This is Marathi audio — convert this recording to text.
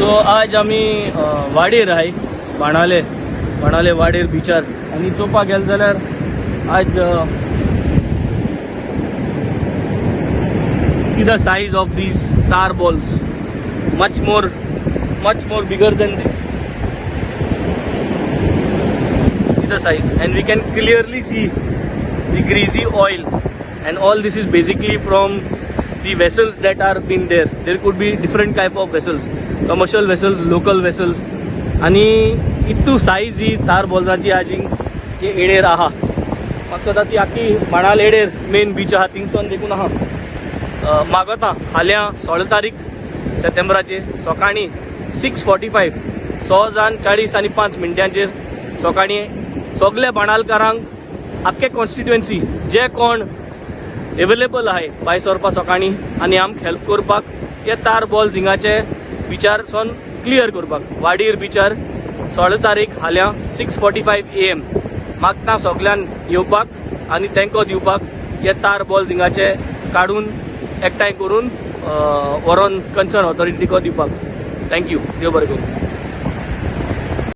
सो आज आम्ही वाडेर आहे बाणाले वाडेर बिचार आणि चोपा गेल जाल्यार आज see the size of these tar balls, much more bigger than this. See the size, and we can clearly see the greasy oil, and all this is basically from the vessels that are been there. There could be different type of vessels, commercial vessels, local vessels. आणि इतू साईज ही तार बॉल्साची आजी हे एडेर आहा म्हाका ती आखी बाणाल एडेर मेन बीच आहा थिंगसून देखून आहा मागता हाल्या 16 तारीख सप्टेंबराचे सकाळी 6:45 6:40 सकाळी सगळ्या बाणालकारांक आख्खे कॉन्स्टिट्युएन्सी जे कोण अवेलेबल आहे भायर सरपा सकाळी आनी आमकां हेल्प करपाक हे तार बॉल्स हिंगाचे बिचार सोन क्लियर करपाक वाडीर बिचार 16 तारीख हाल्या 6:45 AM मागता सगळ्यान येवपाक आनी तेंको दिवपाक हे तार बॉल्स हिंगाचे काडून एकठांय करून व्हरोन कन्सर्न ऑथॉरिटीको दिवपाक. थँक्यू. देव बरें करूं.